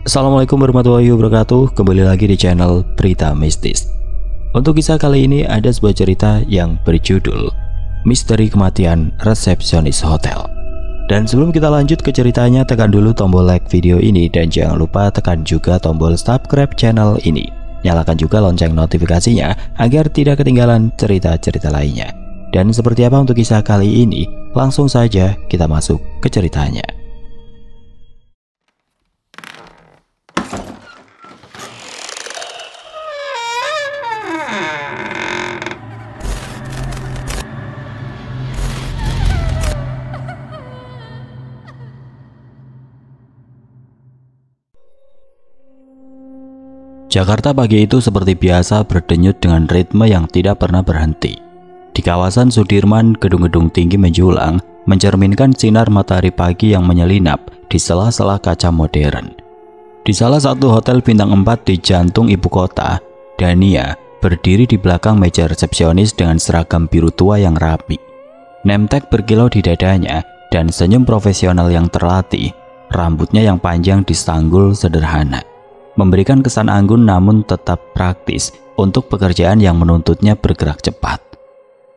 Assalamualaikum warahmatullahi wabarakatuh. Kembali lagi di channel Berita Mistis. Untuk kisah kali ini ada sebuah cerita yang berjudul Misteri Kematian Resepsionis Hotel. Dan sebelum kita lanjut ke ceritanya, tekan dulu tombol like video ini dan jangan lupa tekan juga tombol subscribe channel ini. Nyalakan juga lonceng notifikasinya agar tidak ketinggalan cerita-cerita lainnya. Dan seperti apa untuk kisah kali ini? Langsung saja kita masuk ke ceritanya. Jakarta pagi itu seperti biasa berdenyut dengan ritme yang tidak pernah berhenti. Di kawasan Sudirman, gedung-gedung tinggi menjulang, mencerminkan sinar matahari pagi yang menyelinap di sela-sela kaca modern. Di salah satu hotel bintang 4 di jantung ibu kota, Dania berdiri di belakang meja resepsionis dengan seragam biru tua yang rapi. Nemtek berkilau di dadanya dan senyum profesional yang terlatih, rambutnya yang panjang disanggul sederhana, memberikan kesan anggun namun tetap praktis untuk pekerjaan yang menuntutnya bergerak cepat.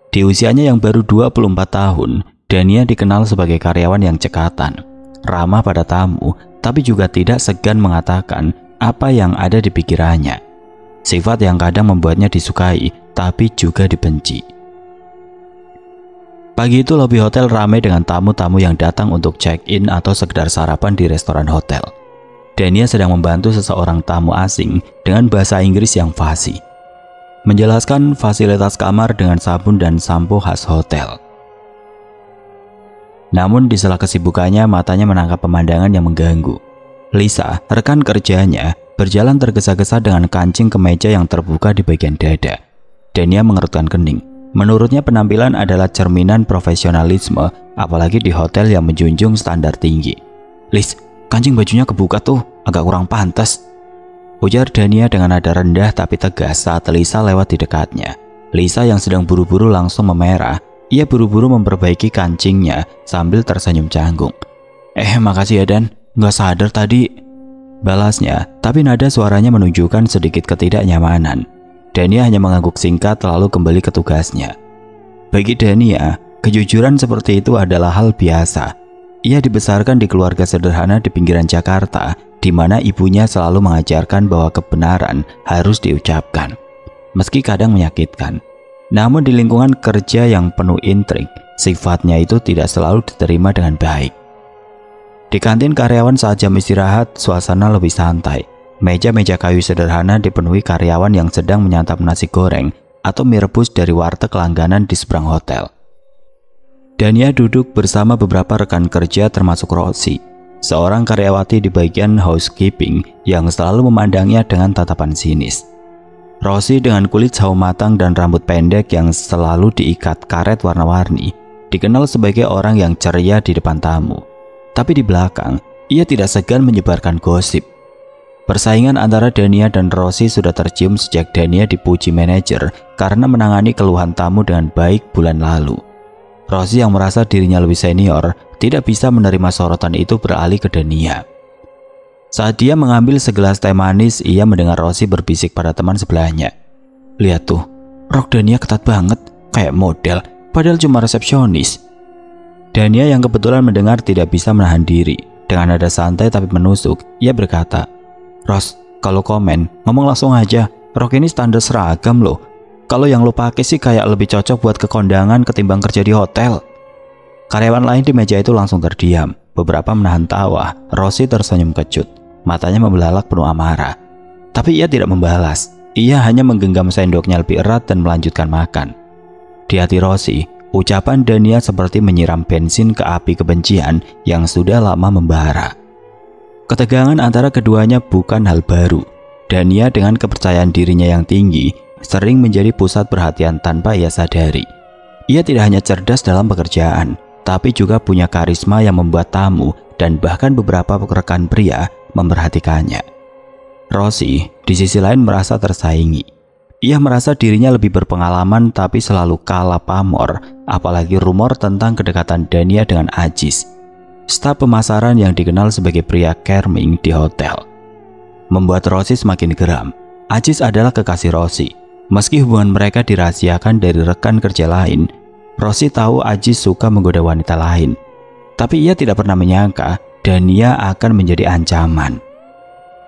Di usianya yang baru 24 tahun, Dania dikenal sebagai karyawan yang cekatan, ramah pada tamu, tapi juga tidak segan mengatakan apa yang ada di pikirannya. Sifat yang kadang membuatnya disukai, tapi juga dibenci. Pagi itu lobi hotel ramai dengan tamu-tamu yang datang untuk check-in atau sekedar sarapan di restoran hotel. Dania sedang membantu seseorang tamu asing dengan bahasa Inggris yang fasih, menjelaskan fasilitas kamar dengan sabun dan sampo khas hotel. Namun di sela kesibukannya, matanya menangkap pemandangan yang mengganggu. Lisa, rekan kerjanya, berjalan tergesa-gesa dengan kancing kemeja yang terbuka di bagian dada. Dania mengerutkan kening. Menurutnya penampilan adalah cerminan profesionalisme, apalagi di hotel yang menjunjung standar tinggi. "Lis, kancing bajunya kebuka tuh, agak kurang pantas," ujar Dania dengan nada rendah tapi tegas saat Lisa lewat di dekatnya. Lisa yang sedang buru-buru langsung memerah. Ia buru-buru memperbaiki kancingnya sambil tersenyum canggung. Makasih ya Dan, nggak sadar tadi," balasnya, tapi nada suaranya menunjukkan sedikit ketidaknyamanan. Dania hanya mengangguk singkat lalu kembali ke tugasnya. Bagi Dania, kejujuran seperti itu adalah hal biasa. Ia dibesarkan di keluarga sederhana di pinggiran Jakarta, di mana ibunya selalu mengajarkan bahwa kebenaran harus diucapkan, meski kadang menyakitkan. Namun di lingkungan kerja yang penuh intrik, sifatnya itu tidak selalu diterima dengan baik. Di kantin karyawan saat jam istirahat, suasana lebih santai. Meja-meja kayu sederhana dipenuhi karyawan yang sedang menyantap nasi goreng atau mie rebus dari warteg langganan di seberang hotel. Dania duduk bersama beberapa rekan kerja termasuk Rosi, seorang karyawati di bagian housekeeping yang selalu memandangnya dengan tatapan sinis. Rosi dengan kulit sawo matang dan rambut pendek yang selalu diikat karet warna-warni, dikenal sebagai orang yang ceria di depan tamu. Tapi di belakang, ia tidak segan menyebarkan gosip. Persaingan antara Dania dan Rosi sudah tercium sejak Dania dipuji manajer karena menangani keluhan tamu dengan baik bulan lalu. Rosi yang merasa dirinya lebih senior tidak bisa menerima sorotan itu beralih ke Dania. Saat dia mengambil segelas teh manis, ia mendengar Rosi berbisik pada teman sebelahnya. "Lihat tuh, rok Dania ketat banget, kayak model, padahal cuma resepsionis." Dania yang kebetulan mendengar tidak bisa menahan diri. Dengan nada santai tapi menusuk, ia berkata, "Ros, kalau komen, ngomong langsung aja. Rok ini standar seragam loh. Kalau yang lo pakai sih kayak lebih cocok buat ke kondangan ketimbang kerja di hotel." Karyawan lain di meja itu langsung terdiam. Beberapa menahan tawa. Rosi tersenyum kecut. Matanya membelalak penuh amarah. Tapi ia tidak membalas. Ia hanya menggenggam sendoknya lebih erat dan melanjutkan makan. Di hati Rosi, ucapan Dania seperti menyiram bensin ke api kebencian yang sudah lama membara. Ketegangan antara keduanya bukan hal baru. Dania dengan kepercayaan dirinya yang tinggi sering menjadi pusat perhatian tanpa ia sadari. Ia tidak hanya cerdas dalam pekerjaan, tapi juga punya karisma yang membuat tamu dan bahkan beberapa rekan pria memperhatikannya. Rosi di sisi lain merasa tersaingi. Ia merasa dirinya lebih berpengalaman tapi selalu kalah pamor, apalagi rumor tentang kedekatan Dania dengan Ajis, staf pemasaran yang dikenal sebagai pria charming di hotel. membuat Rosie semakin geram. Ajis adalah kekasih Rosie. Meski hubungan mereka dirahasiakan dari rekan kerja lain, Rosie tahu Ajis suka menggoda wanita lain. Tapi ia tidak pernah menyangka Dania akan menjadi ancaman.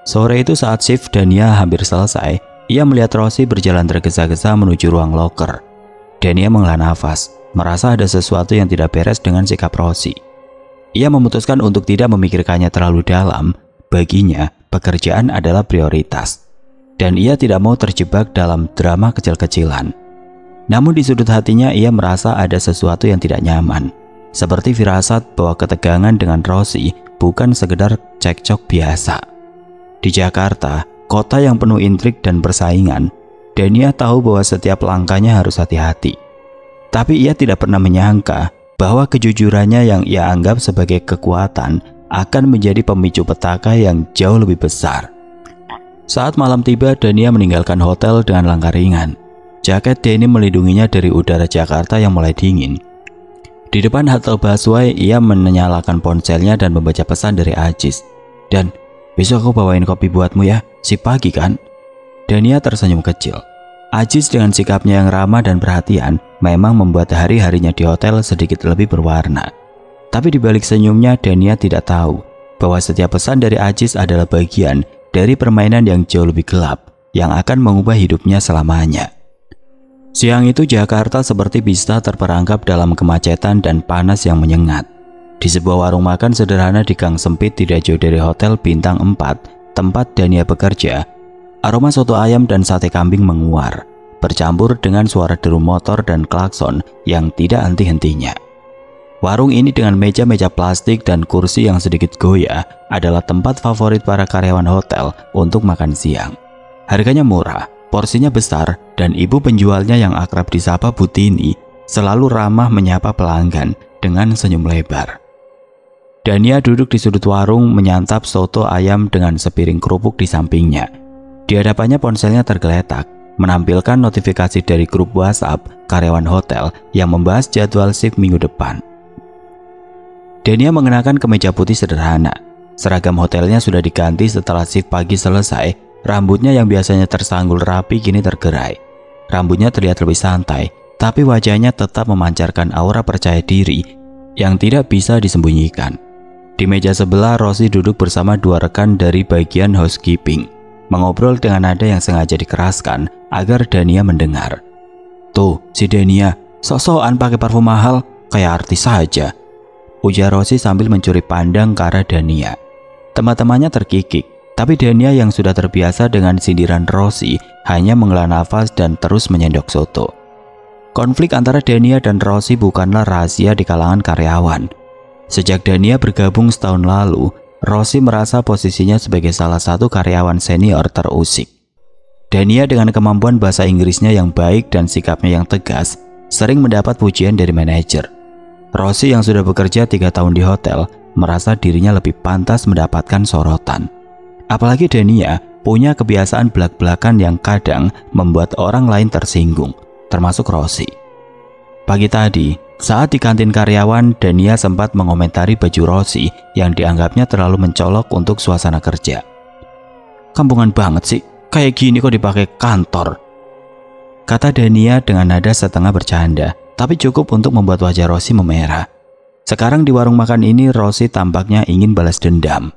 Sore itu saat shift Dania hampir selesai, ia melihat Rosie berjalan tergesa-gesa menuju ruang loker. Dania menghela nafas, merasa ada sesuatu yang tidak beres dengan sikap Rosie. Ia memutuskan untuk tidak memikirkannya terlalu dalam. Baginya, pekerjaan adalah prioritas. Dan ia tidak mau terjebak dalam drama kecil-kecilan. Namun di sudut hatinya ia merasa ada sesuatu yang tidak nyaman. Seperti firasat bahwa ketegangan dengan Rosie bukan sekedar cekcok biasa. Di Jakarta, kota yang penuh intrik dan persaingan, Dania tahu bahwa setiap langkahnya harus hati-hati. Tapi ia tidak pernah menyangka bahwa kejujurannya yang ia anggap sebagai kekuatan akan menjadi pemicu petaka yang jauh lebih besar. Saat malam tiba, Dania meninggalkan hotel dengan langkah ringan. Jaket denim melindunginya dari udara Jakarta yang mulai dingin. Di depan halte busway, ia menyalakan ponselnya dan membaca pesan dari Ajis. Dan, besok aku bawain kopi buatmu ya, si pagi kan? Dania tersenyum kecil. Ajis dengan sikapnya yang ramah dan perhatian memang membuat hari-harinya di hotel sedikit lebih berwarna. Tapi di balik senyumnya, Dania tidak tahu bahwa setiap pesan dari Ajis adalah bagian dari permainan yang jauh lebih gelap yang akan mengubah hidupnya selamanya. Siang itu Jakarta seperti bisa terperangkap dalam kemacetan dan panas yang menyengat. Di sebuah warung makan sederhana di gang sempit tidak jauh dari hotel bintang 4 tempat Dania bekerja, aroma soto ayam dan sate kambing menguar, bercampur dengan suara deru motor dan klakson yang tidak henti-hentinya. Warung ini dengan meja-meja plastik dan kursi yang sedikit goyah adalah tempat favorit para karyawan hotel untuk makan siang. Harganya murah, porsinya besar, dan ibu penjualnya yang akrab disapa Butini selalu ramah menyapa pelanggan dengan senyum lebar. Dania duduk di sudut warung menyantap soto ayam dengan sepiring kerupuk di sampingnya. Di hadapannya ponselnya tergeletak, menampilkan notifikasi dari grup WhatsApp karyawan hotel yang membahas jadwal shift minggu depan. Dania mengenakan kemeja putih sederhana. Seragam hotelnya sudah diganti setelah shift pagi selesai. Rambutnya yang biasanya tersanggul rapi kini tergerai. Rambutnya terlihat lebih santai, tapi wajahnya tetap memancarkan aura percaya diri yang tidak bisa disembunyikan. Di meja sebelah, Rosie duduk bersama dua rekan dari bagian housekeeping, mengobrol dengan nada yang sengaja dikeraskan agar Dania mendengar. "Tuh, si Dania, sok-sokan pakai parfum mahal, kayak artis saja," ujar Rosie sambil mencuri pandang ke arah Dania. Teman-temannya terkikik, tapi Dania yang sudah terbiasa dengan sindiran Rosie hanya menghela nafas dan terus menyendok soto. Konflik antara Dania dan Rosie bukanlah rahasia di kalangan karyawan. Sejak Dania bergabung setahun lalu, Rosie merasa posisinya sebagai salah satu karyawan senior terusik. Dania dengan kemampuan bahasa Inggrisnya yang baik dan sikapnya yang tegas, sering mendapat pujian dari manajer. Rosie yang sudah bekerja 3 tahun di hotel merasa dirinya lebih pantas mendapatkan sorotan. Apalagi Dania punya kebiasaan belak-belakan yang kadang membuat orang lain tersinggung, termasuk Rosie. Pagi tadi, saat di kantin karyawan, Dania sempat mengomentari baju Rosie yang dianggapnya terlalu mencolok untuk suasana kerja. "Kampungan banget sih, kayak gini kok dipakai kantor," kata Dania dengan nada setengah bercanda, tapi cukup untuk membuat wajah Rosie memerah. Sekarang di warung makan ini, Rosie tampaknya ingin balas dendam.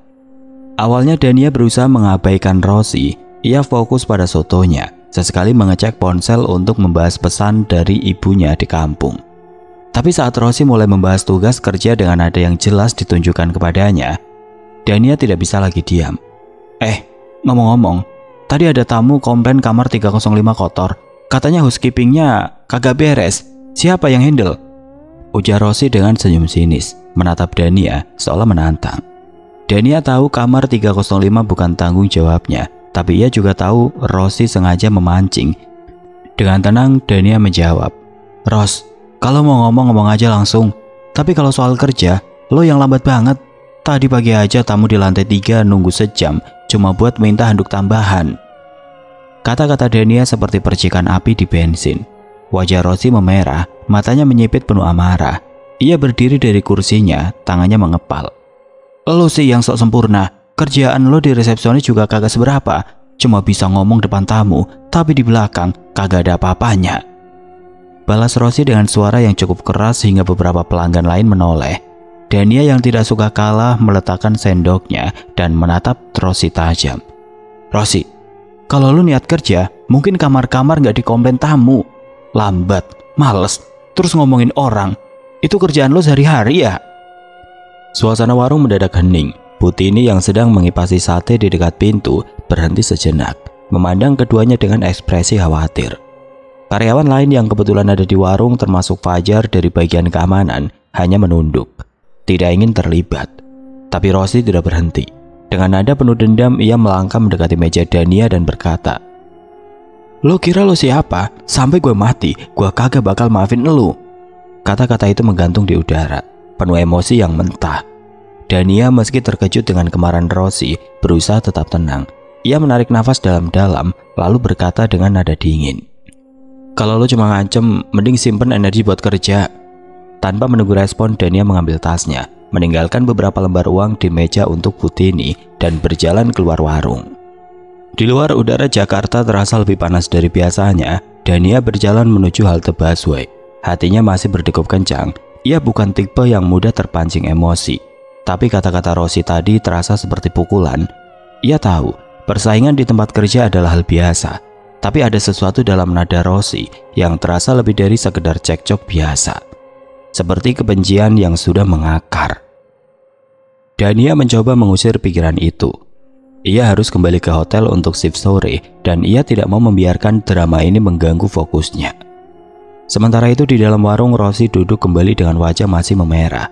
Awalnya Dania berusaha mengabaikan Rosie. Ia fokus pada sotonya, sesekali mengecek ponsel untuk membahas pesan dari ibunya di kampung. Tapi saat Rosie mulai membahas tugas kerja dengan nada yang jelas ditunjukkan kepadanya, Dania tidak bisa lagi diam. Ngomong-ngomong, tadi ada tamu komplain kamar 305 kotor. Katanya housekeepingnya kagak beres. Siapa yang handle? Ujar Rosie dengan senyum sinis, menatap Dania seolah menantang. Dania tahu kamar 305 bukan tanggung jawabnya, tapi ia juga tahu Rosie sengaja memancing. Dengan tenang, Dania menjawab, "Ros, kalau mau ngomong aja langsung. Tapi kalau soal kerja, lo yang lambat banget. Tadi pagi aja tamu di lantai 3 nunggu sejam cuma buat minta handuk tambahan." Kata-kata Dania seperti percikan api di bensin. Wajah Rosie memerah, matanya menyipit penuh amarah. Ia berdiri dari kursinya, tangannya mengepal. "Lo sih yang sok sempurna. Kerjaan lo di resepsionis juga kagak seberapa. Cuma bisa ngomong depan tamu, tapi di belakang kagak ada apa-apanya. Balas Rosi dengan suara yang cukup keras hingga beberapa pelanggan lain menoleh. Dania yang tidak suka kalah meletakkan sendoknya dan menatap Rosi tajam. Rosi, kalau lo niat kerja, mungkin kamar-kamar gak dikomplain tamu. Lambat, males, terus ngomongin orang. Itu kerjaan lo sehari-hari ya? Suasana warung mendadak hening. Putini yang sedang mengipasi sate di dekat pintu berhenti sejenak, memandang keduanya dengan ekspresi khawatir. Karyawan lain yang kebetulan ada di warung termasuk Fajar dari bagian keamanan hanya menunduk, tidak ingin terlibat. Tapi Rosi tidak berhenti. Dengan nada penuh dendam ia melangkah mendekati meja Dania dan berkata, "Lo kira lo siapa? Sampai gue mati, gue kagak bakal maafin lo." Kata-kata itu menggantung di udara, penuh emosi yang mentah. Dania meski terkejut dengan kemarahan Rosi berusaha tetap tenang. Ia menarik nafas dalam-dalam lalu berkata dengan nada dingin, "Kalau lo cuma ngancem, mending simpen energi buat kerja." Tanpa menunggu respon, Dania mengambil tasnya, meninggalkan beberapa lembar uang di meja untuk Putini dan berjalan keluar warung. Di luar udara Jakarta terasa lebih panas dari biasanya. Dania berjalan menuju halte busway. Hatinya masih berdegup kencang. Ia bukan tipe yang mudah terpancing emosi. Tapi kata-kata Rosi tadi terasa seperti pukulan. Ia tahu persaingan di tempat kerja adalah hal biasa. Tapi ada sesuatu dalam nada Rosi yang terasa lebih dari sekedar cekcok biasa. Seperti kebencian yang sudah mengakar. Dania mencoba mengusir pikiran itu. Ia harus kembali ke hotel untuk shift sore dan ia tidak mau membiarkan drama ini mengganggu fokusnya. Sementara itu di dalam warung Rosi duduk kembali dengan wajah masih memerah.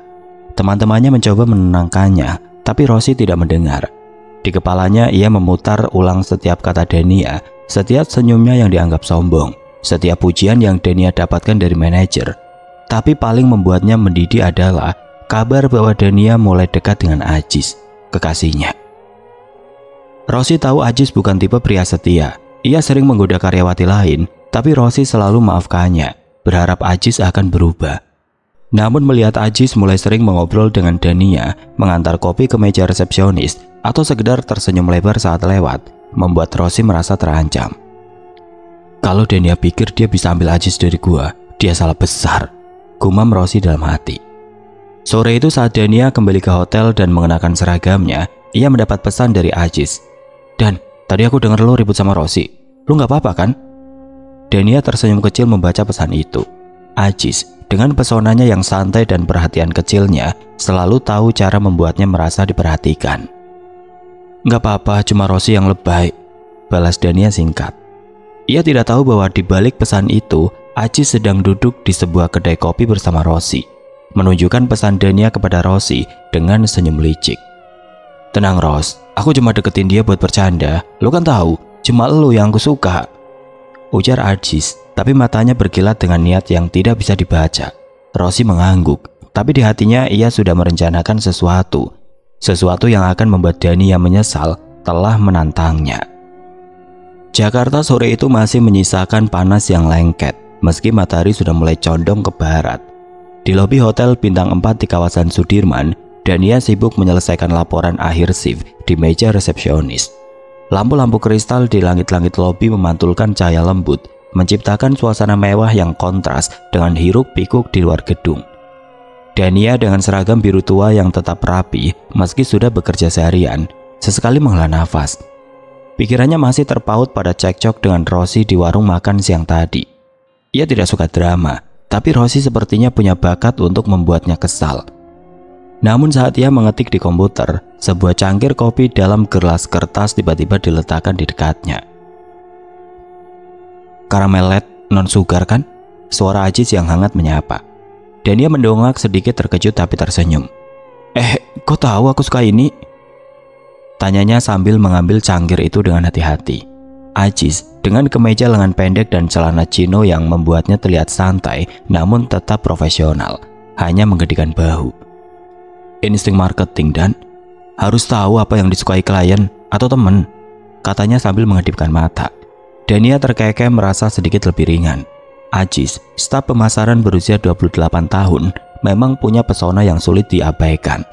Teman-temannya mencoba menenangkannya, tapi Rosi tidak mendengar. Di kepalanya ia memutar ulang setiap kata Dania, setiap senyumnya yang dianggap sombong, setiap pujian yang Dania dapatkan dari manajer. Tapi paling membuatnya mendidih adalah kabar bahwa Dania mulai dekat dengan Ajis, kekasihnya. Rosi tahu Ajis bukan tipe pria setia. Ia sering menggoda karyawati lain, tapi Rosi selalu maafkannya, berharap Ajis akan berubah. Namun melihat Ajis mulai sering mengobrol dengan Dania, mengantar kopi ke meja resepsionis, atau sekedar tersenyum lebar saat lewat, membuat Rosi merasa terancam. Kalau Dania pikir dia bisa ambil Ajis dari gua, dia salah besar, gumam Rosi dalam hati. Sore itu saat Dania kembali ke hotel dan mengenakan seragamnya, ia mendapat pesan dari Ajis. "Dan, tadi aku dengar lo ribut sama Rosi. Lo gak apa-apa kan?" Dania tersenyum kecil membaca pesan itu. Ajis dengan pesonanya yang santai dan perhatian kecilnya selalu tahu cara membuatnya merasa diperhatikan. "Gak apa-apa, cuma Rosi yang lebay," balas Dania singkat. Ia tidak tahu bahwa di balik pesan itu, Ajis sedang duduk di sebuah kedai kopi bersama Rosi, menunjukkan pesan Dania kepada Rosi dengan senyum licik. "Tenang Ros, aku cuma deketin dia buat bercanda. Lo kan tahu, cuma lo yang aku suka," ujar Ajis, tapi matanya berkilat dengan niat yang tidak bisa dibaca. Rosi mengangguk, tapi di hatinya ia sudah merencanakan sesuatu yang akan membuat Dania menyesal telah menantangnya. Jakarta sore itu masih menyisakan panas yang lengket, meski matahari sudah mulai condong ke barat. Di lobi hotel bintang 4 di kawasan Sudirman, Dania sibuk menyelesaikan laporan akhir shift di meja resepsionis. Lampu-lampu kristal di langit-langit lobi memantulkan cahaya lembut, menciptakan suasana mewah yang kontras dengan hiruk-pikuk di luar gedung. Dania dengan seragam biru tua yang tetap rapi meski sudah bekerja seharian, sesekali menghela nafas. Pikirannya masih terpaut pada cekcok dengan Rosi di warung makan siang tadi. Ia tidak suka drama, tapi Rosi sepertinya punya bakat untuk membuatnya kesal. Namun saat ia mengetik di komputer, sebuah cangkir kopi dalam gelas kertas tiba-tiba diletakkan di dekatnya. "Karamelet non sugar kan?" Suara Ajis yang hangat menyapa. Dania mendongak sedikit terkejut tapi tersenyum. Kok tahu aku suka ini?" tanyanya sambil mengambil cangkir itu dengan hati-hati. Ajis dengan kemeja lengan pendek dan celana chino yang membuatnya terlihat santai namun tetap profesional, hanya menggedikan bahu. "Insting marketing dan harus tahu apa yang disukai klien atau temen," katanya sambil mengedipkan mata. Dania terkekeh merasa sedikit lebih ringan. Ajis, staf pemasaran berusia 28 tahun, memang punya pesona yang sulit diabaikan.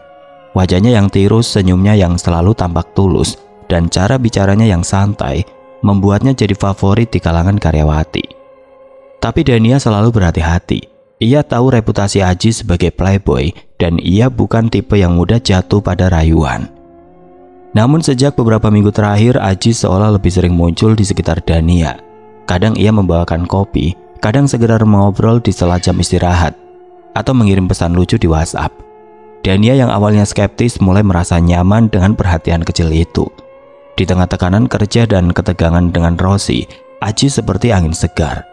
Wajahnya yang tirus, senyumnya yang selalu tampak tulus, dan cara bicaranya yang santai membuatnya jadi favorit di kalangan karyawati. Tapi Dania selalu berhati-hati. Ia tahu reputasi Ajis sebagai playboy dan ia bukan tipe yang mudah jatuh pada rayuan. Namun sejak beberapa minggu terakhir, Ajis seolah lebih sering muncul di sekitar Dania. Kadang ia membawakan kopi, kadang sekedar mengobrol di sela jam istirahat, atau mengirim pesan lucu di WhatsApp. Dania yang awalnya skeptis mulai merasa nyaman dengan perhatian kecil itu. Di tengah tekanan kerja dan ketegangan dengan Rosi, Ajis seperti angin segar.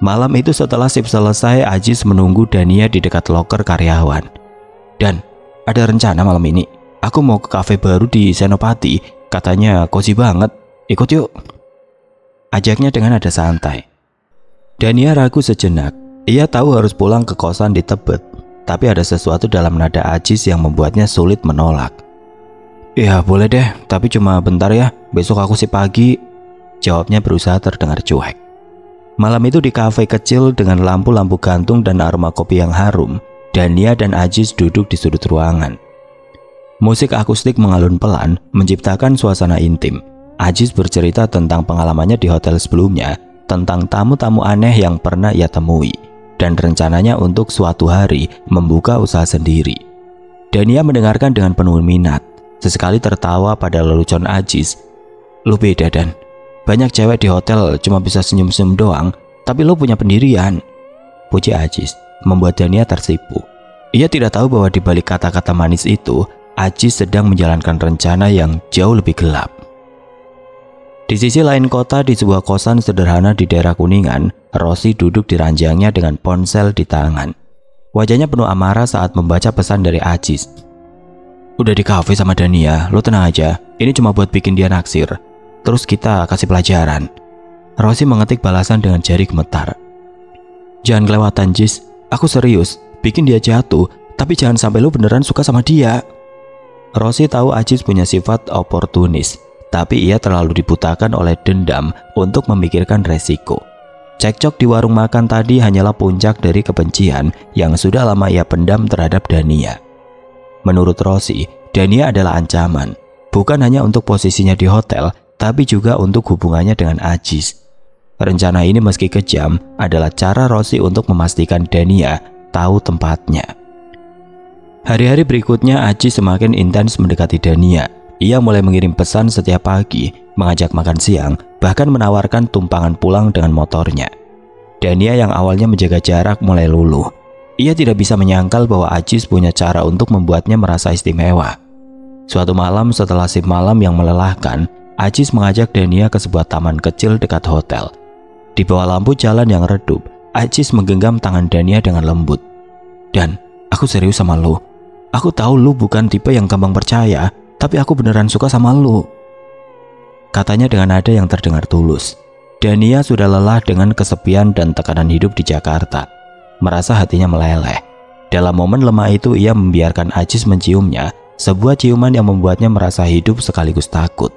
Malam itu setelah shift selesai, Ajis menunggu Dania di dekat loker karyawan. "Dan, ada rencana malam ini. Aku mau ke kafe baru di Senopati, katanya cozy banget. Ikut yuk," ajaknya dengan nada santai. Dania ragu sejenak. Ia tahu harus pulang ke kosan di Tebet, tapi ada sesuatu dalam nada Ajis yang membuatnya sulit menolak. "Ya boleh deh, tapi cuma bentar ya, besok aku sih pagi," jawabnya berusaha terdengar cuek. Malam itu di kafe kecil dengan lampu-lampu gantung dan aroma kopi yang harum, Dania dan Ajis duduk di sudut ruangan. Musik akustik mengalun pelan, menciptakan suasana intim. Ajis bercerita tentang pengalamannya di hotel sebelumnya, tentang tamu-tamu aneh yang pernah ia temui, dan rencananya untuk suatu hari membuka usaha sendiri. Dania mendengarkan dengan penuh minat, sesekali tertawa pada lelucon Ajis. "Lu beda Dan, banyak cewek di hotel cuma bisa senyum-senyum doang, tapi lu punya pendirian," puji Ajis, membuat Dania tersipu. Ia tidak tahu bahwa di balik kata-kata manis itu, Ajis sedang menjalankan rencana yang jauh lebih gelap. Di sisi lain kota, di sebuah kosan sederhana di daerah Kuningan, Rosi duduk di ranjangnya dengan ponsel di tangan. Wajahnya penuh amarah saat membaca pesan dari Ajis. "Udah di kafe sama Dania, lo tenang aja. Ini cuma buat bikin dia naksir. Terus kita kasih pelajaran." Rosi mengetik balasan dengan jari gemetar. "Jangan kelewatan, Jis. Aku serius. Bikin dia jatuh, tapi jangan sampai lo beneran suka sama dia." Rosi tahu Ajis punya sifat oportunis, tapi ia terlalu dibutakan oleh dendam untuk memikirkan resiko. Cekcok di warung makan tadi hanyalah puncak dari kebencian yang sudah lama ia pendam terhadap Dania. Menurut Rosi, Dania adalah ancaman, bukan hanya untuk posisinya di hotel, tapi juga untuk hubungannya dengan Ajis. Rencana ini meski kejam adalah cara Rosi untuk memastikan Dania tahu tempatnya. Hari-hari berikutnya Ajis semakin intens mendekati Dania. Ia mulai mengirim pesan setiap pagi, mengajak makan siang, bahkan menawarkan tumpangan pulang dengan motornya. Dania yang awalnya menjaga jarak mulai luluh. Ia tidak bisa menyangkal bahwa Ajis punya cara untuk membuatnya merasa istimewa. Suatu malam setelah shift malam yang melelahkan, Ajis mengajak Dania ke sebuah taman kecil dekat hotel. Di bawah lampu jalan yang redup, Ajis menggenggam tangan Dania dengan lembut. "Dan, aku serius sama lo. Aku tahu lu bukan tipe yang gampang percaya, tapi aku beneran suka sama lu," katanya dengan nada yang terdengar tulus. Dania sudah lelah dengan kesepian dan tekanan hidup di Jakarta. Merasa hatinya meleleh. Dalam momen lemah itu ia membiarkan Ajis menciumnya, sebuah ciuman yang membuatnya merasa hidup sekaligus takut.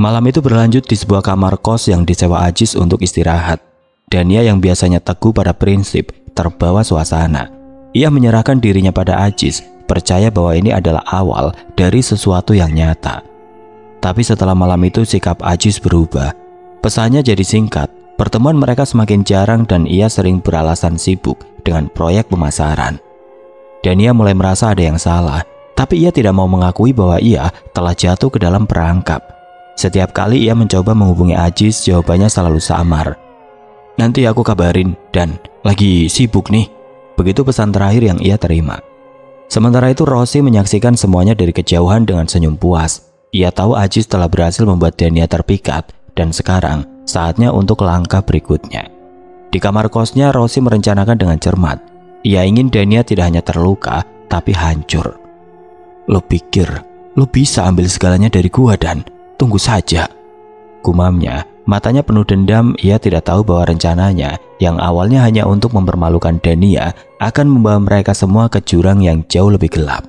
Malam itu berlanjut di sebuah kamar kos yang disewa Ajis untuk istirahat. Dania yang biasanya teguh pada prinsip terbawa suasana. Ia menyerahkan dirinya pada Ajis, percaya bahwa ini adalah awal dari sesuatu yang nyata. Tapi setelah malam itu sikap Ajis berubah. Pesannya jadi singkat, pertemuan mereka semakin jarang dan ia sering beralasan sibuk dengan proyek pemasaran. Dania mulai merasa ada yang salah, tapi ia tidak mau mengakui bahwa ia telah jatuh ke dalam perangkap. Setiap kali ia mencoba menghubungi Ajis, jawabannya selalu samar. "Nanti aku kabarin, Dan lagi sibuk nih." Begitu pesan terakhir yang ia terima. Sementara itu Rosi menyaksikan semuanya dari kejauhan dengan senyum puas. Ia tahu Ajis telah berhasil membuat Dania terpikat dan sekarang saatnya untuk langkah berikutnya. Di kamar kosnya Rosi merencanakan dengan cermat. Ia ingin Dania tidak hanya terluka tapi hancur. "Lo pikir lo bisa ambil segalanya dari gua Dan? Tunggu saja," gumamnya. Matanya penuh dendam. Ia tidak tahu bahwa rencananya yang awalnya hanya untuk mempermalukan Dania akan membawa mereka semua ke jurang yang jauh lebih gelap.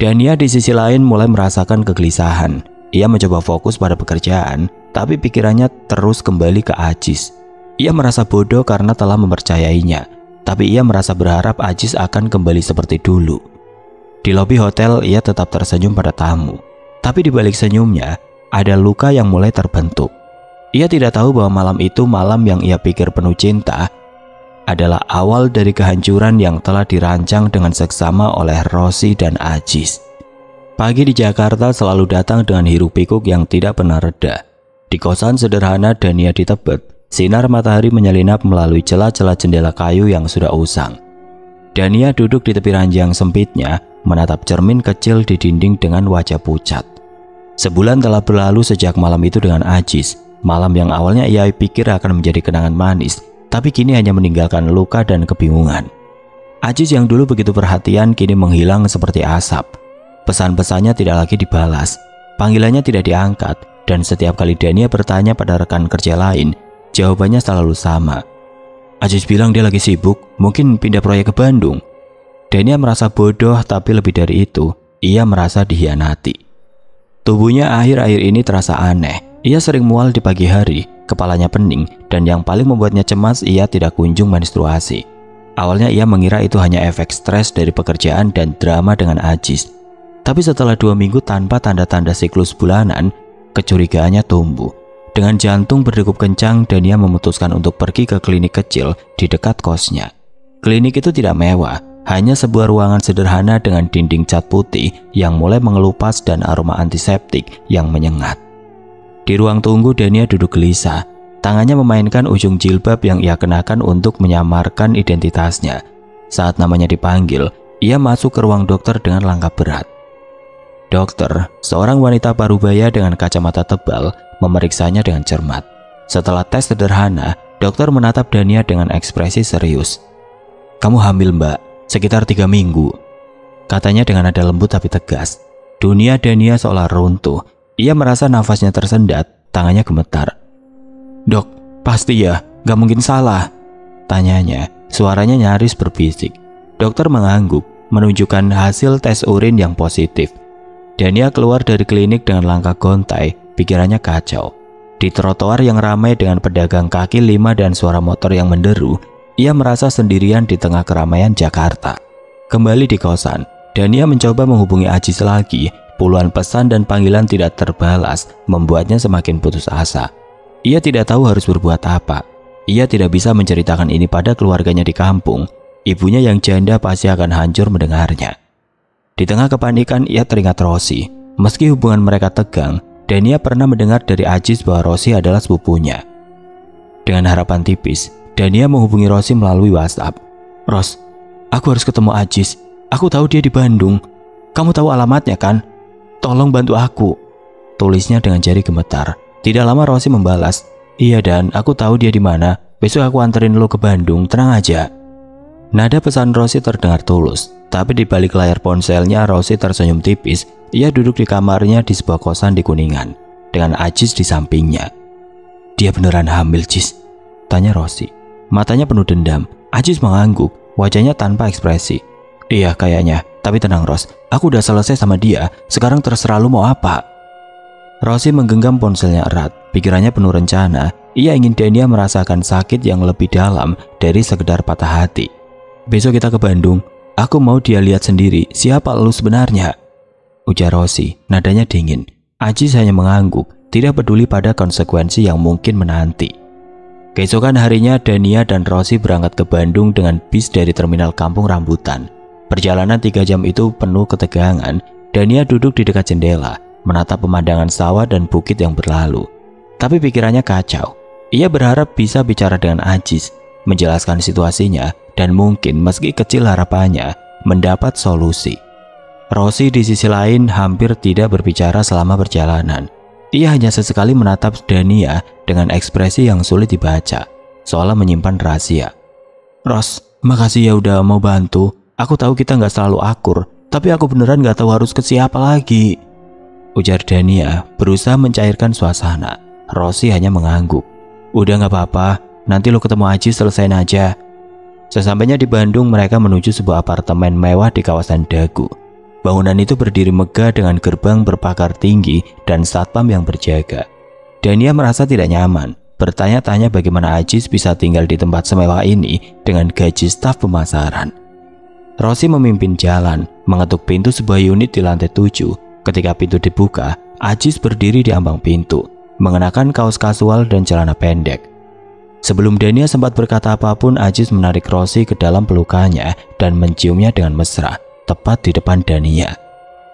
Dania di sisi lain mulai merasakan kegelisahan. Ia mencoba fokus pada pekerjaan, tapi pikirannya terus kembali ke Ajis. Ia merasa bodoh karena telah mempercayainya, tapi ia merasa berharap Ajis akan kembali seperti dulu. Di lobi hotel ia tetap tersenyum pada tamu. Tapi di balik senyumnya ada luka yang mulai terbentuk. Ia tidak tahu bahwa malam itu malam yang ia pikir penuh cinta adalah awal dari kehancuran yang telah dirancang dengan seksama oleh Rosi dan Ajis. Pagi di Jakarta selalu datang dengan hiruk pikuk yang tidak pernah reda. Di kosan sederhana Dania di Tebet, sinar matahari menyelinap melalui celah-celah jendela kayu yang sudah usang. Dania duduk di tepi ranjang sempitnya, menatap cermin kecil di dinding dengan wajah pucat. Sebulan telah berlalu sejak malam itu dengan Ajis, malam yang awalnya ia pikir akan menjadi kenangan manis, tapi kini hanya meninggalkan luka dan kebingungan. Ajis yang dulu begitu perhatian kini menghilang seperti asap. Pesan-pesannya tidak lagi dibalas, panggilannya tidak diangkat, dan setiap kali Dania bertanya pada rekan kerja lain, jawabannya selalu sama. Ajis bilang dia lagi sibuk, mungkin pindah proyek ke Bandung. Dania merasa bodoh, tapi lebih dari itu, ia merasa dikhianati. Tubuhnya akhir-akhir ini terasa aneh. Ia sering mual di pagi hari, kepalanya pening, dan yang paling membuatnya cemas ia tidak kunjung menstruasi. Awalnya ia mengira itu hanya efek stres dari pekerjaan dan drama dengan Ajis. Tapi setelah 2 minggu tanpa tanda-tanda siklus bulanan, kecurigaannya tumbuh. Dengan jantung berdegup kencang, Dania memutuskan untuk pergi ke klinik kecil di dekat kosnya. Klinik itu tidak mewah, hanya sebuah ruangan sederhana dengan dinding cat putih yang mulai mengelupas dan aroma antiseptik yang menyengat. Di ruang tunggu Dania duduk gelisah, tangannya memainkan ujung jilbab yang ia kenakan untuk menyamarkan identitasnya. Saat namanya dipanggil, ia masuk ke ruang dokter dengan langkah berat. Dokter, seorang wanita parubaya dengan kacamata tebal, memeriksanya dengan cermat. Setelah tes sederhana, dokter menatap Dania dengan ekspresi serius. "Kamu hamil, Mbak, sekitar 3 minggu. Katanya dengan nada lembut tapi tegas. Dunia Dania seolah runtuh. Ia merasa nafasnya tersendat, tangannya gemetar. "Dok, pasti ya, gak mungkin salah," tanyanya. Suaranya nyaris berbisik. Dokter mengangguk, menunjukkan hasil tes urin yang positif. Dania keluar dari klinik dengan langkah gontai, pikirannya kacau. Di trotoar yang ramai dengan pedagang kaki lima dan suara motor yang menderu, ia merasa sendirian di tengah keramaian Jakarta. Kembali di kosan, Dania mencoba menghubungi Ajis lagi. Puluhan pesan dan panggilan tidak terbalas, membuatnya semakin putus asa. Ia tidak tahu harus berbuat apa. Ia tidak bisa menceritakan ini pada keluarganya di kampung. Ibunya yang janda pasti akan hancur mendengarnya. Di tengah kepanikan, ia teringat Rosi. Meski hubungan mereka tegang, Dania pernah mendengar dari Ajis bahwa Rosi adalah sepupunya. Dengan harapan tipis, Dania menghubungi Rosi melalui WhatsApp. "Ros, aku harus ketemu Ajis. Aku tahu dia di Bandung. Kamu tahu alamatnya kan? Tolong bantu aku," tulisnya dengan jari gemetar. Tidak lama Rosi membalas, "Iya Dan, aku tahu dia di mana. Besok aku anterin lo ke Bandung, tenang aja." Nada pesan Rosi terdengar tulus, tapi di balik layar ponselnya Rosi tersenyum tipis. Ia duduk di kamarnya di sebuah kosan di Kuningan, dengan Ajis di sampingnya. "Dia beneran hamil, Jis?" tanya Rosi. Matanya penuh dendam. Ajis mengangguk, wajahnya tanpa ekspresi. "Iya kayaknya, tapi tenang Ros, aku udah selesai sama dia, sekarang terserah lu mau apa." Rosi menggenggam ponselnya erat, pikirannya penuh rencana. Ia ingin Dania merasakan sakit yang lebih dalam dari sekedar patah hati. "Besok kita ke Bandung, aku mau dia lihat sendiri siapa lu sebenarnya," ujar Rosi, nadanya dingin. Ajis hanya mengangguk, tidak peduli pada konsekuensi yang mungkin menanti. Keesokan harinya Dania dan Rosi berangkat ke Bandung dengan bis dari terminal Kampung Rambutan. Perjalanan 3 jam itu penuh ketegangan. Dania duduk di dekat jendela, menatap pemandangan sawah dan bukit yang berlalu. Tapi pikirannya kacau. Ia berharap bisa bicara dengan Ajis, menjelaskan situasinya, dan mungkin meski kecil harapannya, mendapat solusi. Rosi di sisi lain hampir tidak berbicara selama perjalanan. Ia hanya sesekali menatap Dania dengan ekspresi yang sulit dibaca, seolah menyimpan rahasia. "Ros, makasih ya udah mau bantu. Aku tahu kita nggak selalu akur, tapi aku beneran nggak tahu harus ke siapa lagi," ujar Dania, berusaha mencairkan suasana. Rosi hanya mengangguk. "Udah nggak apa-apa, nanti lo ketemu Ajis selesain aja." Sesampainya di Bandung, mereka menuju sebuah apartemen mewah di kawasan Dagu. Bangunan itu berdiri megah dengan gerbang berpagar tinggi dan satpam yang berjaga. Dania merasa tidak nyaman, bertanya-tanya bagaimana Ajis bisa tinggal di tempat semewah ini dengan gaji staf pemasaran. Rosi memimpin jalan, mengetuk pintu sebuah unit di lantai 7. Ketika pintu dibuka, Ajis berdiri di ambang pintu, mengenakan kaos kasual dan celana pendek. Sebelum Dania sempat berkata apapun, Ajis menarik Rosi ke dalam pelukannya dan menciumnya dengan mesra, tepat di depan Dania.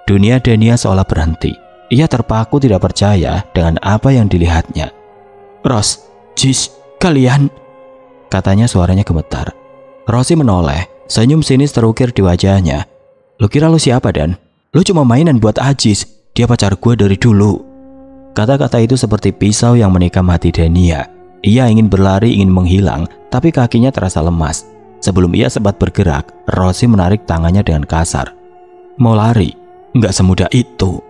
Dunia Dania seolah berhenti. Ia terpaku tidak percaya dengan apa yang dilihatnya. "Ros, Jis, kalian?" katanya, suaranya gemetar. Rosi menoleh, senyum sinis terukir di wajahnya. "Lu kira lu siapa, Dan? Lu cuma mainan buat Ajis. Dia pacar gue dari dulu." Kata-kata itu seperti pisau yang menikam hati Dania. Ia ingin berlari, ingin menghilang, tapi kakinya terasa lemas. Sebelum ia sempat bergerak, Rosi menarik tangannya dengan kasar. "Mau lari? Nggak semudah itu,"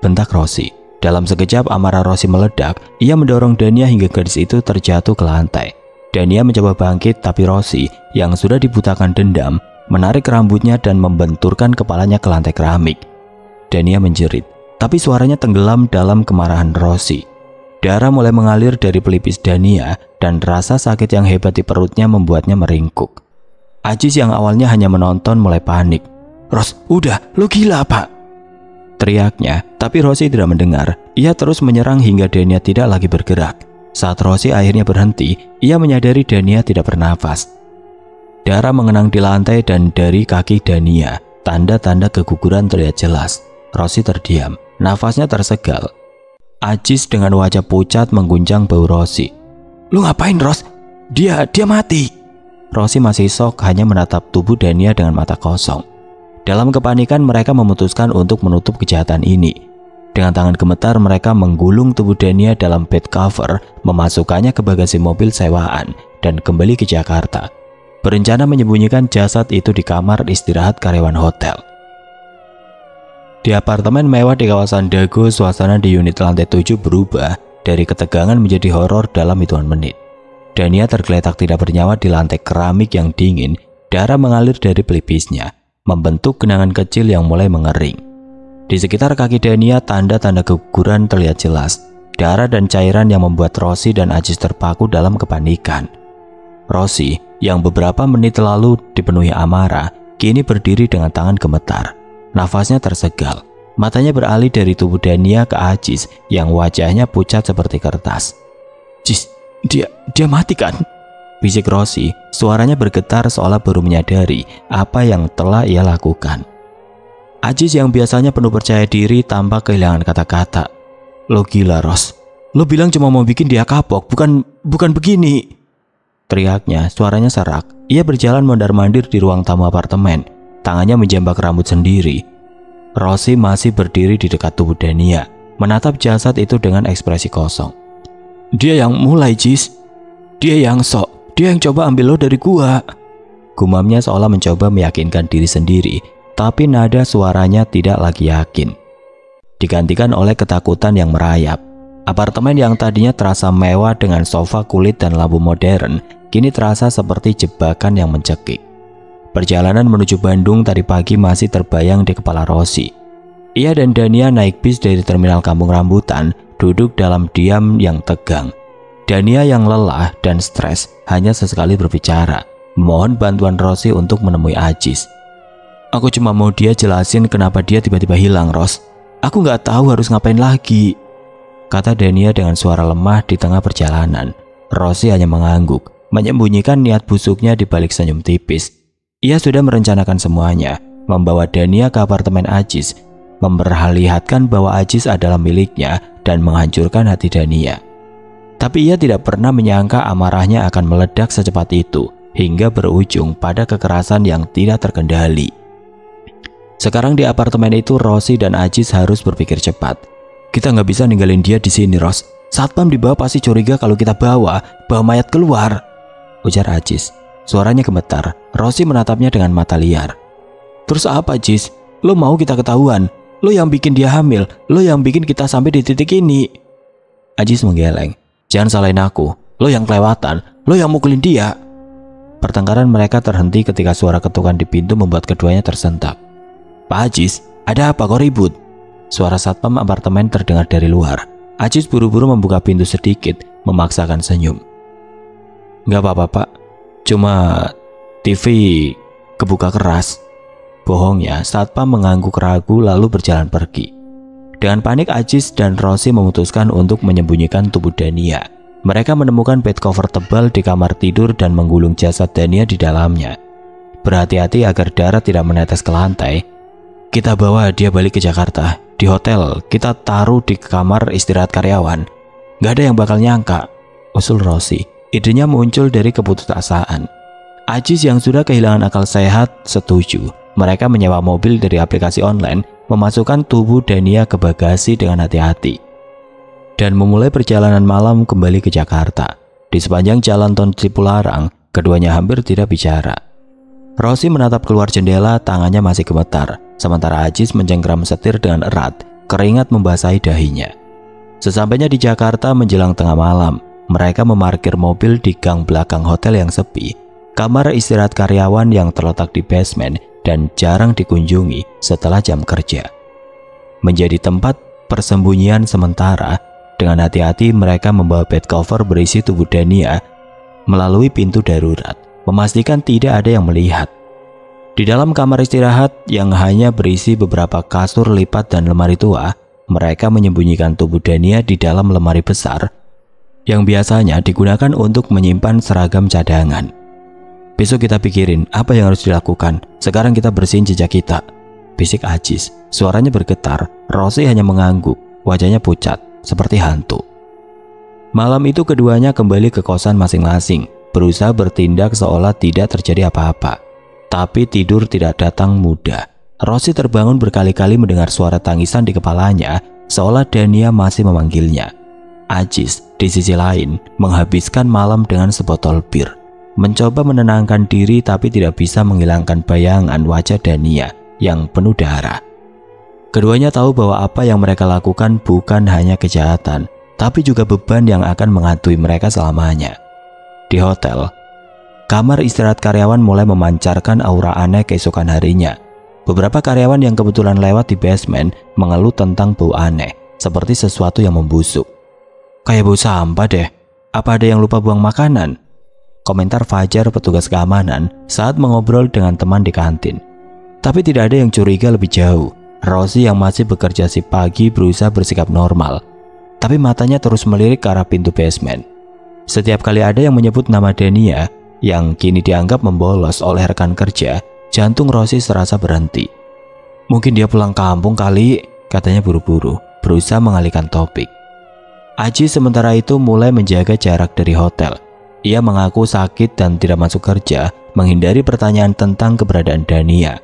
bentak Rosi. Dalam sekejap amarah Rosi meledak. Ia mendorong Dania hingga gadis itu terjatuh ke lantai. Dania mencoba bangkit, tapi Rosi yang sudah dibutakan dendam menarik rambutnya dan membenturkan kepalanya ke lantai keramik. Dania menjerit, tapi suaranya tenggelam dalam kemarahan Rosi. Darah mulai mengalir dari pelipis Dania dan rasa sakit yang hebat di perutnya membuatnya meringkuk. Ajis yang awalnya hanya menonton mulai panik. "Ros, udah, lu gila apa?" teriaknya, tapi Rosi tidak mendengar. Ia terus menyerang hingga Dania tidak lagi bergerak. Saat Rosi akhirnya berhenti, ia menyadari Dania tidak bernafas. Darah mengenang di lantai dan dari kaki Dania. Tanda-tanda keguguran terlihat jelas. Rosi terdiam, nafasnya tersegal. Ajis dengan wajah pucat mengguncang bahu Rosi. "Lu ngapain, Ros? Dia mati." Rosi masih shock, hanya menatap tubuh Dania dengan mata kosong. Dalam kepanikan mereka memutuskan untuk menutup kejahatan ini. Dengan tangan gemetar mereka menggulung tubuh Dania dalam bed cover, memasukkannya ke bagasi mobil sewaan dan kembali ke Jakarta. Berencana menyembunyikan jasad itu di kamar istirahat karyawan hotel. Di apartemen mewah di kawasan Dago, suasana di unit lantai 7 berubah dari ketegangan menjadi horor dalam hitungan menit. Dania tergeletak tidak bernyawa di lantai keramik yang dingin. Darah mengalir dari pelipisnya, membentuk genangan kecil yang mulai mengering. Di sekitar kaki Dania, tanda-tanda keguguran terlihat jelas. Darah dan cairan yang membuat Rosi dan Ajis terpaku dalam kepanikan. Rosi, yang beberapa menit lalu dipenuhi amarah, kini berdiri dengan tangan gemetar. Nafasnya tersegal. Matanya beralih dari tubuh Dania ke Ajis yang wajahnya pucat seperti kertas. "Jis, dia mati kan?" bisik Rosi. Suaranya bergetar seolah baru menyadari apa yang telah ia lakukan. Ajis yang biasanya penuh percaya diri tampak kehilangan kata-kata. "Lo gila, Ros. Lo bilang cuma mau bikin dia kapok, bukan begini," teriaknya, suaranya serak. Ia berjalan mondar-mandir di ruang tamu apartemen, tangannya menjambak rambut sendiri. Rosi masih berdiri di dekat tubuh Dania, menatap jasad itu dengan ekspresi kosong. "Dia yang mulai, Jis. Dia yang sok. Dia yang coba ambil lo dari gua," gumamnya seolah mencoba meyakinkan diri sendiri. Tapi nada suaranya tidak lagi yakin. Digantikan oleh ketakutan yang merayap. Apartemen yang tadinya terasa mewah dengan sofa kulit dan lampu modern, kini terasa seperti jebakan yang mencekik. Perjalanan menuju Bandung tadi pagi masih terbayang di kepala Rosi. Ia dan Dania naik bis dari terminal Kampung Rambutan, duduk dalam diam yang tegang. Dania yang lelah dan stres hanya sesekali berbicara, memohon bantuan Rosi untuk menemui Ajis. "Aku cuma mau dia jelasin kenapa dia tiba-tiba hilang, Ros. Aku nggak tahu harus ngapain lagi," kata Dania dengan suara lemah di tengah perjalanan. Rosi hanya mengangguk, menyembunyikan niat busuknya di balik senyum tipis. Ia sudah merencanakan semuanya, membawa Dania ke apartemen Ajis, memperlihatkan bahwa Ajis adalah miliknya dan menghancurkan hati Dania. Tapi ia tidak pernah menyangka amarahnya akan meledak secepat itu, hingga berujung pada kekerasan yang tidak terkendali. Sekarang di apartemen itu, Rosi dan Ajis harus berpikir cepat. "Kita nggak bisa ninggalin dia di sini, Ros. Satpam di bawah pasti curiga kalau kita bawa mayat keluar," ujar Ajis. Suaranya gemetar. Rosi menatapnya dengan mata liar. "Terus apa, Jis? Lo mau kita ketahuan? Lo yang bikin dia hamil. Lo yang bikin kita sampai di titik ini." Ajis menggeleng. "Jangan salahin aku. Lo yang kelewatan. Lo yang mukulin dia." Pertengkaran mereka terhenti ketika suara ketukan di pintu membuat keduanya tersentak. "Pak Ajis, ada apa kok ribut?" Suara satpam apartemen terdengar dari luar. Ajis buru-buru membuka pintu sedikit, memaksakan senyum. "Nggak apa-apa, Pak. Cuma TV kebuka keras. Bohongnya, satpam mengangguk ragu lalu berjalan pergi. Dengan panik, Ajis dan Rosi memutuskan untuk menyembunyikan tubuh Dania. Mereka menemukan bed cover tebal di kamar tidur dan menggulung jasad Dania di dalamnya. Berhati-hati agar darah tidak menetes ke lantai. Kita bawa dia balik ke Jakarta. Di hotel, kita taruh di kamar istirahat karyawan. Gak ada yang bakal nyangka, usul Rosi. Idenya muncul dari keputusasaan. Ajis yang sudah kehilangan akal sehat setuju. Mereka menyewa mobil dari aplikasi online, memasukkan tubuh Dania ke bagasi dengan hati-hati, dan memulai perjalanan malam kembali ke Jakarta. Di sepanjang jalan tol Cipularang, keduanya hampir tidak bicara. Rosi menatap keluar jendela, tangannya masih gemetar, sementara Ajis mencengkram setir dengan erat, keringat membasahi dahinya. Sesampainya di Jakarta menjelang tengah malam, mereka memarkir mobil di gang belakang hotel yang sepi, kamar istirahat karyawan yang terletak di basement dan jarang dikunjungi setelah jam kerja. Menjadi tempat persembunyian sementara, dengan hati-hati mereka membawa bed cover berisi tubuh Dania melalui pintu darurat, memastikan tidak ada yang melihat. Di dalam kamar istirahat yang hanya berisi beberapa kasur lipat dan lemari tua, mereka menyembunyikan tubuh Dania di dalam lemari besar yang biasanya digunakan untuk menyimpan seragam cadangan. Besok kita pikirin apa yang harus dilakukan. Sekarang kita bersihin jejak kita, bisik Ajis. Suaranya bergetar. Rosi hanya mengangguk, wajahnya pucat seperti hantu. Malam itu keduanya kembali ke kosan masing-masing, berusaha bertindak seolah tidak terjadi apa-apa. Tapi tidur tidak datang mudah. Rosi terbangun berkali-kali mendengar suara tangisan di kepalanya, seolah Dania masih memanggilnya. Ajis di sisi lain menghabiskan malam dengan sebotol bir, mencoba menenangkan diri tapi tidak bisa menghilangkan bayangan wajah Dania yang penuh darah. Keduanya tahu bahwa apa yang mereka lakukan bukan hanya kejahatan, tapi juga beban yang akan menghantui mereka selamanya. Di hotel, kamar istirahat karyawan mulai memancarkan aura aneh keesokan harinya. Beberapa karyawan yang kebetulan lewat di basement mengeluh tentang bau aneh, seperti sesuatu yang membusuk. Kayak bau sampah deh, apa ada yang lupa buang makanan? Komentar Fajar, petugas keamanan, saat mengobrol dengan teman di kantin. Tapi tidak ada yang curiga lebih jauh. Rosi yang masih bekerja si pagi berusaha bersikap normal, tapi matanya terus melirik ke arah pintu basement. Setiap kali ada yang menyebut nama Dania yang kini dianggap membolos oleh rekan kerja, jantung Rosi serasa berhenti. Mungkin dia pulang kampung kali, katanya buru-buru, berusaha mengalihkan topik. Aji sementara itu mulai menjaga jarak dari hotel. Ia mengaku sakit dan tidak masuk kerja, menghindari pertanyaan tentang keberadaan Dania.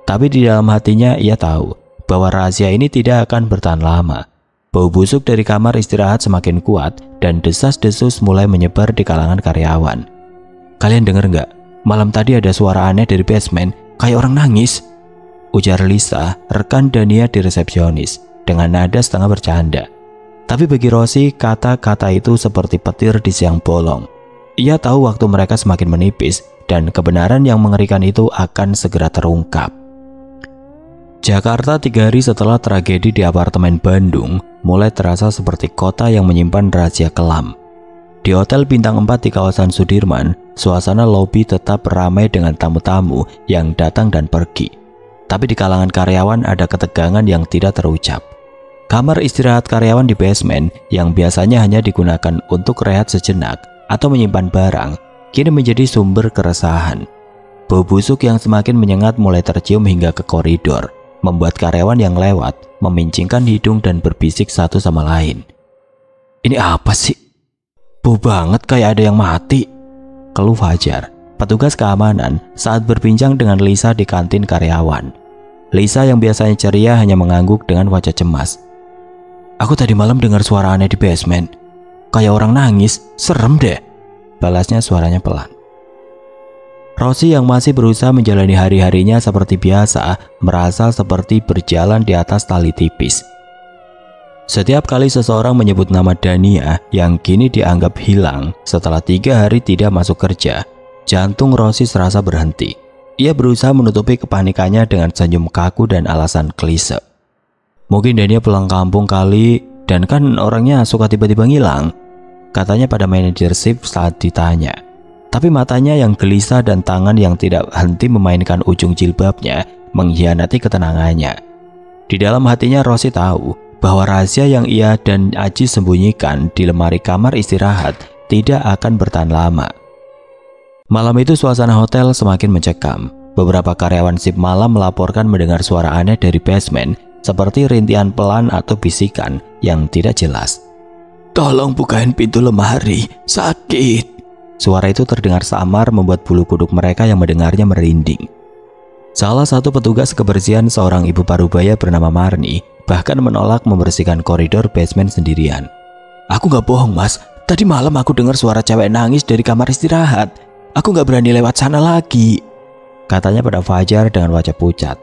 Tapi di dalam hatinya ia tahu bahwa rahasia ini tidak akan bertahan lama. Bau busuk dari kamar istirahat semakin kuat dan desas-desus mulai menyebar di kalangan karyawan. Kalian dengar nggak? Malam tadi ada suara aneh dari basement, kayak orang nangis, ujar Lisa, rekan Dania di resepsionis, dengan nada setengah bercanda. Tapi bagi Rosi, kata-kata itu seperti petir di siang bolong. Ia tahu waktu mereka semakin menipis dan kebenaran yang mengerikan itu akan segera terungkap. Jakarta 3 hari setelah tragedi di apartemen Bandung mulai terasa seperti kota yang menyimpan rahasia kelam. Di hotel bintang 4 di kawasan Sudirman, suasana lobi tetap ramai dengan tamu-tamu yang datang dan pergi. Tapi di kalangan karyawan ada ketegangan yang tidak terucap. Kamar istirahat karyawan di basement yang biasanya hanya digunakan untuk rehat sejenak atau menyimpan barang, kini menjadi sumber keresahan. Bau busuk yang semakin menyengat mulai tercium hingga ke koridor, membuat karyawan yang lewat memincingkan hidung dan berbisik satu sama lain. Ini apa sih? Bau banget kayak ada yang mati, keluh Fajar, petugas keamanan, saat berbincang dengan Lisa di kantin karyawan. Lisa yang biasanya ceria hanya mengangguk dengan wajah cemas. Aku tadi malam dengar suara aneh di basement. Kayak orang nangis, serem deh, balasnya suaranya pelan. Rosi yang masih berusaha menjalani hari-harinya seperti biasa, merasa seperti berjalan di atas tali tipis. Setiap kali seseorang menyebut nama Dania yang kini dianggap hilang setelah 3 hari tidak masuk kerja, jantung Rosi serasa berhenti. Ia berusaha menutupi kepanikannya dengan senyum kaku dan alasan klise. Mungkin Dania pulang kampung kali, dan kan orangnya suka tiba-tiba ngilang, katanya pada manajer shift saat ditanya. Tapi matanya yang gelisah dan tangan yang tidak henti memainkan ujung jilbabnya mengkhianati ketenangannya. Di dalam hatinya Rosi tahu bahwa rahasia yang ia dan Ajis sembunyikan di lemari kamar istirahat tidak akan bertahan lama. Malam itu suasana hotel semakin mencekam. Beberapa karyawan sip malam melaporkan mendengar suara aneh dari basement seperti rintihan pelan atau bisikan yang tidak jelas. "Tolong bukain pintu lemari, sakit." Suara itu terdengar samar membuat bulu kuduk mereka yang mendengarnya merinding. Salah satu petugas kebersihan, seorang ibu parubaya bernama Marni, bahkan menolak membersihkan koridor basement sendirian. "Aku gak bohong mas, tadi malam aku dengar suara cewek nangis dari kamar istirahat. Aku gak berani lewat sana lagi," katanya pada Fajar dengan wajah pucat.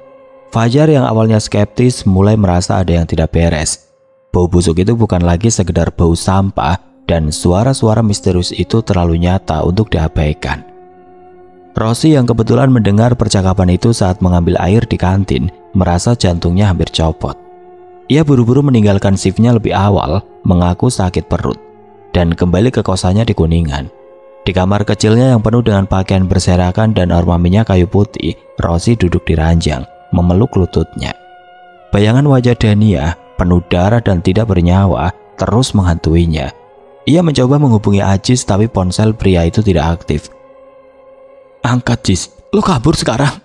Fajar yang awalnya skeptis mulai merasa ada yang tidak beres. Bau busuk itu bukan lagi sekedar bau sampah, dan suara-suara misterius itu terlalu nyata untuk diabaikan. Rosi yang kebetulan mendengar percakapan itu saat mengambil air di kantin merasa jantungnya hampir copot. Ia buru-buru meninggalkan shiftnya lebih awal, mengaku sakit perut, dan kembali ke kosannya di Kuningan. Di kamar kecilnya yang penuh dengan pakaian berserakan dan aroma minyak kayu putih, Rosi duduk di ranjang, memeluk lututnya. Bayangan wajah Dania, penuh darah dan tidak bernyawa, terus menghantuinya. Ia mencoba menghubungi Ajis tapi ponsel pria itu tidak aktif. "Angkat Jis, lo kabur sekarang,"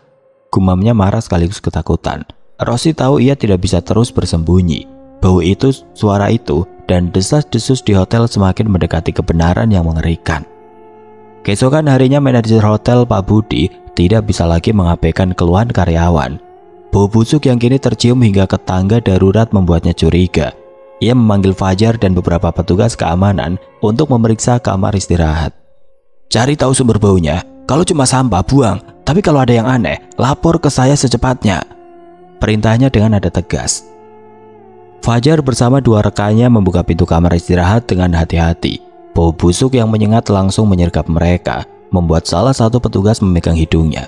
gumamnya marah sekaligus ketakutan. Rosi tahu ia tidak bisa terus bersembunyi. Bau itu, suara itu, dan desas-desus di hotel semakin mendekati kebenaran yang mengerikan. Keesokan harinya manajer hotel Pak Budi tidak bisa lagi mengabaikan keluhan karyawan. Bau busuk yang kini tercium hingga ke tangga darurat membuatnya curiga. Ia memanggil Fajar dan beberapa petugas keamanan untuk memeriksa kamar istirahat. "Cari tahu sumber baunya. Kalau cuma sampah, buang. Tapi kalau ada yang aneh, lapor ke saya secepatnya," perintahnya dengan nada tegas. Fajar bersama dua rekannya membuka pintu kamar istirahat dengan hati-hati. Bau busuk yang menyengat langsung menyergap mereka, membuat salah satu petugas memegang hidungnya.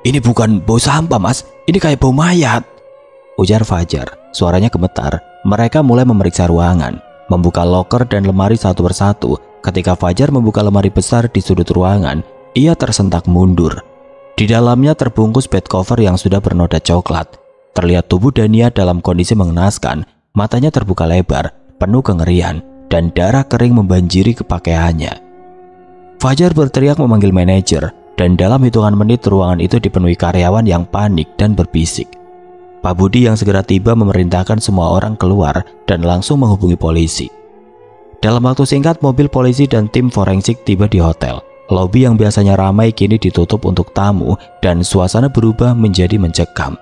"Ini bukan bau sampah mas, ini kayak bau mayat," ujar Fajar. Suaranya gemetar. Mereka mulai memeriksa ruangan, membuka loker dan lemari satu persatu. Ketika Fajar membuka lemari besar di sudut ruangan, ia tersentak mundur. Di dalamnya terbungkus bed cover yang sudah bernoda coklat. Terlihat tubuh Dania dalam kondisi mengenaskan, matanya terbuka lebar, penuh kengerian, dan darah kering membanjiri kepakaiannya. Fajar berteriak memanggil manajer, dan dalam hitungan menit ruangan itu dipenuhi karyawan yang panik dan berbisik. Pak Budi yang segera tiba memerintahkan semua orang keluar dan langsung menghubungi polisi. Dalam waktu singkat mobil polisi dan tim forensik tiba di hotel. Lobi yang biasanya ramai kini ditutup untuk tamu dan suasana berubah menjadi mencekam.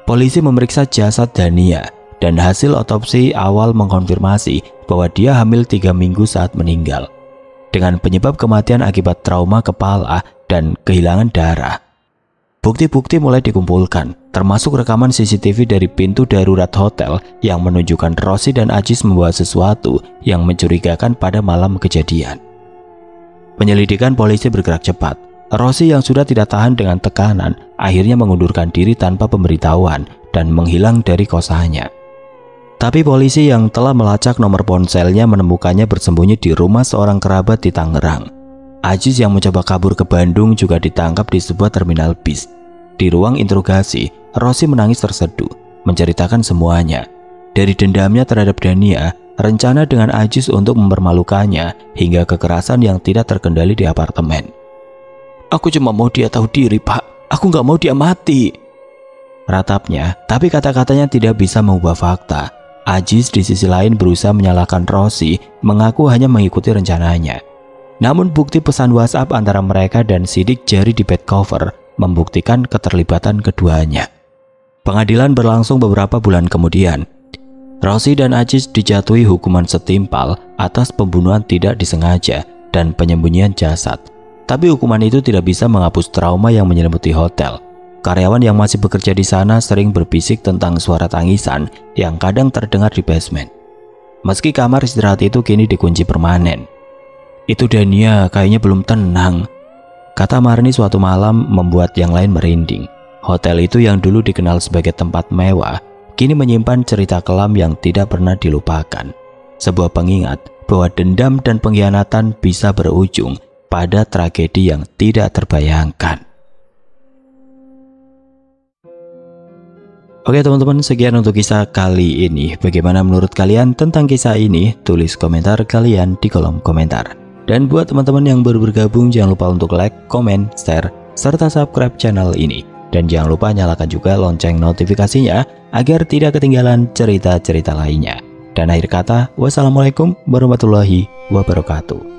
Polisi memeriksa jasad Dania dan hasil otopsi awal mengkonfirmasi bahwa dia hamil 3 minggu saat meninggal, dengan penyebab kematian akibat trauma kepala dan kehilangan darah. Bukti-bukti mulai dikumpulkan, termasuk rekaman CCTV dari pintu darurat hotel yang menunjukkan Rosi dan Ajis membawa sesuatu yang mencurigakan pada malam kejadian. Penyelidikan polisi bergerak cepat. Rosi yang sudah tidak tahan dengan tekanan akhirnya mengundurkan diri tanpa pemberitahuan dan menghilang dari kosannya. Tapi polisi yang telah melacak nomor ponselnya menemukannya bersembunyi di rumah seorang kerabat di Tangerang. Ajis yang mencoba kabur ke Bandung juga ditangkap di sebuah terminal bis. Di ruang interogasi, Rosi menangis terseduh, menceritakan semuanya. Dari dendamnya terhadap Dania, rencana dengan Ajis untuk mempermalukannya, hingga kekerasan yang tidak terkendali di apartemen. "Aku cuma mau dia tahu diri, Pak. Aku nggak mau dia mati," ratapnya, tapi kata-katanya tidak bisa mengubah fakta. Ajis di sisi lain berusaha menyalahkan Rosi, mengaku hanya mengikuti rencananya. Namun bukti pesan WhatsApp antara mereka dan sidik jari di bed cover membuktikan keterlibatan keduanya. Pengadilan berlangsung beberapa bulan kemudian. Rosi dan Ajis dijatuhi hukuman setimpal atas pembunuhan tidak disengaja dan penyembunyian jasad. Tapi hukuman itu tidak bisa menghapus trauma yang menyelimuti hotel. Karyawan yang masih bekerja di sana sering berbisik tentang suara tangisan yang kadang terdengar di basement. Meski kamar istirahat itu kini dikunci permanen. "Itu Dania kayaknya belum tenang," kata Marni suatu malam, membuat yang lain merinding. Hotel itu yang dulu dikenal sebagai tempat mewah, kini menyimpan cerita kelam yang tidak pernah dilupakan. Sebuah pengingat bahwa dendam dan pengkhianatan bisa berujung pada tragedi yang tidak terbayangkan. Oke teman-teman, sekian untuk kisah kali ini. Bagaimana menurut kalian tentang kisah ini? Tulis komentar kalian di kolom komentar. Dan buat teman-teman yang baru bergabung, jangan lupa untuk like, komen, share, serta subscribe channel ini. Dan jangan lupa nyalakan juga lonceng notifikasinya agar tidak ketinggalan cerita-cerita lainnya. Dan akhir kata, wassalamualaikum warahmatullahi wabarakatuh.